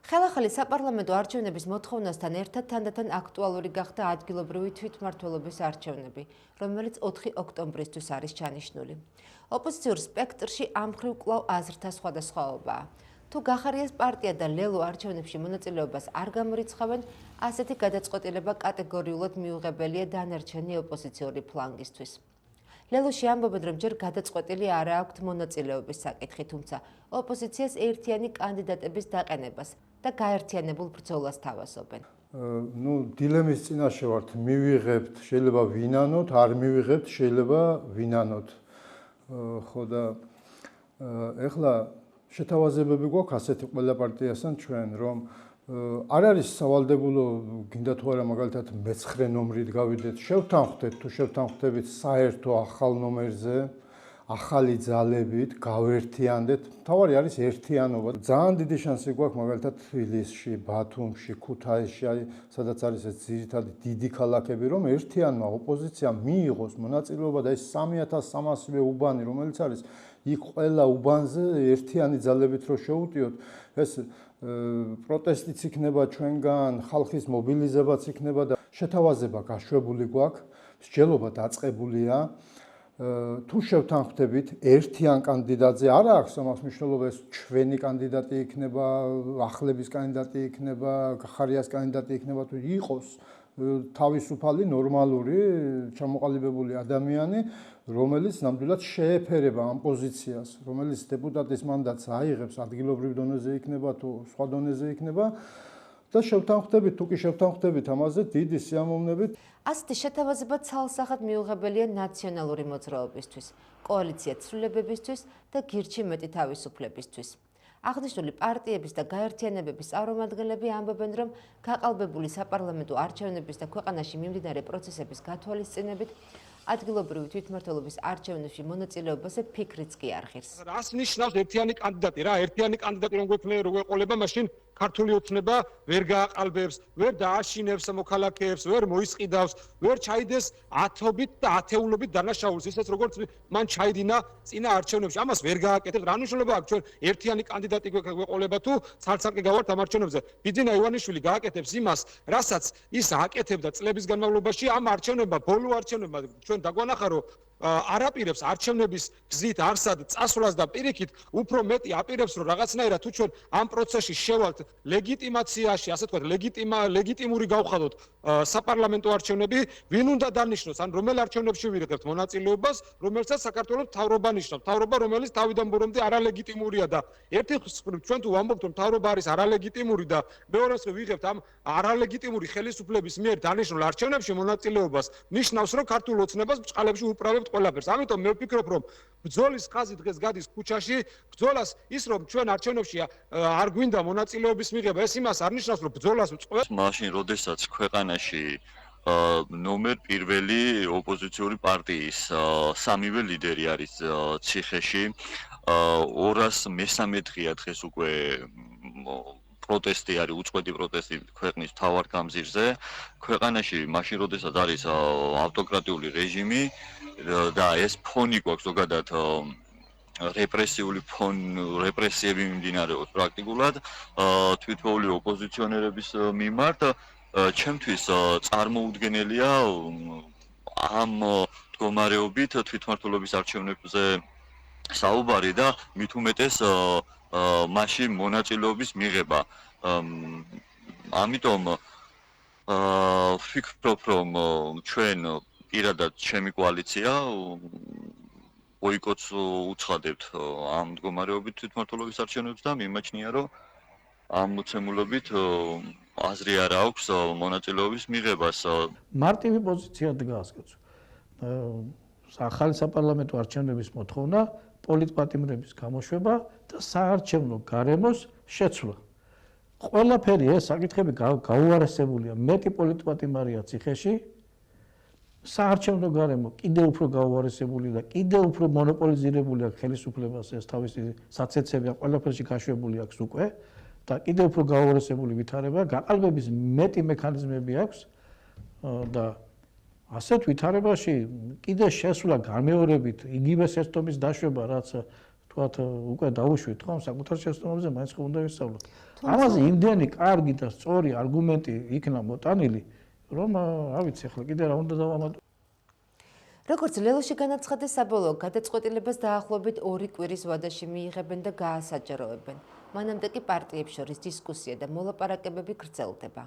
ხელახალი საპარლამენტო არჩევნების მოთხოვნასთან ერთად თანდათან აქტუალური გახდა ადგილობრივი თვითმმართველობის არჩევნები, რომელიც 4 ოქტომბრისთვის არის ჩანიშნული. ოპოზიციურ სპექტრში ამ მხრივ კვლავ აზრთა სხვადასხვაობაა. თუ გახარიას პარტია და ლელო არჩევნებში მონაწილეობას არ გამორიცხავენ, ასეთი გადაწყვეტილება კატეგორიულად მიუღებელია დანარჩენი ოპოზიციური ფლანგისთვის. ლელოში ამბობენ, რომ ჯერ გადაწყვეტილი არ აქვთ მონაწილეობის საკითხი, თუმცა ოპოზიციას ერთიანი კანდიდატების დაყენებას და გაერთიანებულ ბრძოლას თავაზობენ. დილემის წინაშე ვართ, მივიღებთ, შეიძლება ვინანოთ, არ მივიღებთ, შეიძლება ვინანოთ. ხო და ეხლა შეთავაზებები გვაქვს ასეთი ყველა პარტიასთან ჩვენ, რომ არ არის სავალდებულო, გინდა თუ არა მაგალითად მე-9 ნომრით გავიდეთ, შევთანხმდეთ თუ შევთანხმდებით საერთო ახალ ნომერზე, ახალი ძალებით, გავერთიანდეთ. თავარი არის ერთიანობა. ძალიან დიდი შანსი გვაქვს მაგალითად თბილისში, ბათუმში, ქუთაისში, სადაც არის ეს ძირითადი დიდი ქალაქები, რომ ერთიანმა ოპოზიციამ მიიღოს მონაწილეობა და ეს 3300-ვე უბანი, რომელიც არის იქ ყველა უბანზე ერთიანი ძალებით რო შევუტიოთ, ეს პროტესტიც იქნება ჩვენგან, ხალხის მობილიზებაც იქნება და შეთავაზება გაშვებული გვაქვს, მსჯელობა დაწყებულია. თუ შევთანხმდებით ერთიან კანდიდატზე, არა აქვს ამას მნიშვნელობა, ეს ჩვენი კანდიდატი იქნება, ახლების კანდიდატი იქნება, გახარიას კანდიდატი იქნება, თუ იყოს თავისუფალი, ნორმალური, ჩამოყალიბებული ადამიანი, რომელიც ნამდვილად შეეფერება ამ პოზიციას, რომელიც დეპუტატის მანდატს აიღებს ადგილობრივ დონეზე იქნება თუ სხვა დონეზე იქნება და შევთანხმდებით, თუ კი შევთანხმდებით ამაზე დიდი სიამოვნებით. ასეთი შეთავაზება ცალსახად მიუღებელია ნაციონალური მოძრაობისთვის, კოალიცია ცვლილებებისთვის და გირჩი მეტი თავისუფლებისთვის. აღნიშნული პარტიების და გაერთიანებების წარმომადგენლები ამბობენ, რომ გაყალბებული საპარლამენტო არჩევნების და ქვეყანაში მიმდინარე პროცესების გათვალისწინებით ადგილობრივი თვითმმართველობის არჩევნებში მონაწილეობაზე ფიქრიც კი არ ღირს. რას ნიშნავს ერთიანი კანდიდატი რა? ერთიანი კანდიდატი რომ გვეყოლება, მაშინ ქართული ოცნება ვერ გააყალბებს, ვერ დააშინებს მოქალაქეებს, ვერ მოისყიდავს, ვერ ჩაიდეს ათობით და ათეულობით დანაშაულს, ისეთ როგორც მან ჩაიდინა წინა არჩევნებში. ამას ვერ გააკეთებს. რა მნიშვნელობა აქვს ჩვენ ერთიანი კანდიდატი გვეყოლება თუ ცალ-ცალკე გავართ ამ არჩევნებზე? ბიძინა ივანიშვილი გააკეთებს იმას, რასაც ის აკეთებდა წლების განმავლობაში ამ არჩევნებმა, ბოლო არჩევნებმა. ჩვენ დაგვანახა, რომ არაპირებს არჩევნების გზით არსად წასვლას და პირიქით უფრო მეტი აპირებს, რომ რაღაცნაირად თუ ჩვენ ამ პროცესში შევალთ ლეგიტიმაციაში, ასე თქვა, ლეგიტიმური გავხადოთ საპარლამენტო არჩევნები, ვინ უნდა დანიშნოს, ან რომელ არჩევნებში ვიღებთ მონაწილეობას, რომელსაც საქართველოს მთავრობა ნიშნავს, მთავრობა, რომელიც თავიდან ბოლომდე არალეგიტიმურია და ერთი მხრივ ჩვენ თუ ვამბობთ, რომ მთავრობა არის არალეგიტიმური და მეორე მხრივ ვიღებთ ამ არალეგიტიმური ხელისუფლების მიერ დანიშნულ არჩევნებში მონაწილეობას, ნიშნავს, რომ ქართულ ოცნებას ბჭყალებში უправებთ ყველაფერს. ამიტომ მე ვფიქრობ, რომ ბრძოლის ხაზი დღეს გადის ქუჩაში, ბრძოლას ის რომ ჩვენ არჩევნებში არ გვინდა მონაწილეობის მიღება, ეს იმას არ ნიშნავს, რომ ბრძოლას ვწყვეტ. მაშინ, როდესაც ქვეყანაში ნომერ პირველი ოპოზიციური პარტიის სამივე ლიდერი არის ციხეში, 213 დღეა დღეს უკვე პროტესტი არის, უწყვეტი პროტესტი ქვეყნის მთავარ გამზირზე. ქვეყანაში მაშინ, როდესაც არის ავტოკრატიული რეჟიმი და ეს ფონი გვაქვს ზოგადად რეპრესიული რეპრესიები მიმდინარეობს პრაქტიკულად თვითოული ოპოზიციონერების მიმართ. ჩემთვის წარმოუდგენელია ამ მდგომარეობით თვითმმართველობის არჩევნებზე საუბარი და მით უმეტეს მაშინ მონაწილეობის მიღება. ამიტომ ვფიქრობ, რომ ჩვენ პირადად ჩემი კოალიცია ბოიკოტს უცხადებთ ამ მდგომარეობით თვითმმართველობის არჩევნებს და მიმაჩნია, რომ ამ მოცემულობით აზრი არ აქვს მონაწილეობის მიღებას. მარტივი პოზიცია დგას. ახალი საპარლამენტო არჩევნების მოთხოვნა, პოლიტპატიმრების გამოშვება და საარჩევნო გარემოს შეცვლა. ყველაფერი ეს საკითხები გაუარესებულია. მეტი პოლიტპატიმარია ციხეში, საარჩევნო გარემო კიდევ უფრო გაუარესებული და კიდევ უფრო მონოპოლიზირებული აქვს ხელისუფლებას, ეს თავისი საცეცები ყველაფერში გაშვებული აქვს უკვე და კიდევ უფრო გაუარესებული ვითარება, გაყალბების მეტი მექანიზმები აქვს და ასეთ ვითარებაში კიდე შესვლა გამეორებით იგივე სისტემის დაშვება, რაც თქვათ უკვე დაუშვით ხომ საკუთარ შეცდომებზე მაინც ხომ უნდა ვისწავლოთ. ამაზე იმდენი კარგი და სწორი არგუმენტი იქნა მოტანილი, რომ რა ვიცი ახლა კიდე რა უნდა დავამატო. როგორც ლელოში განაცხადეს, საბოლოო გადაწყვეტილებას დაახლოებით 2 კვირის ვადაში მიიღებენ და გაასაჯაროებენ. მანამდე კი პარტიებს შორის დისკუსია და მოლაპარაკებები გრძელდება.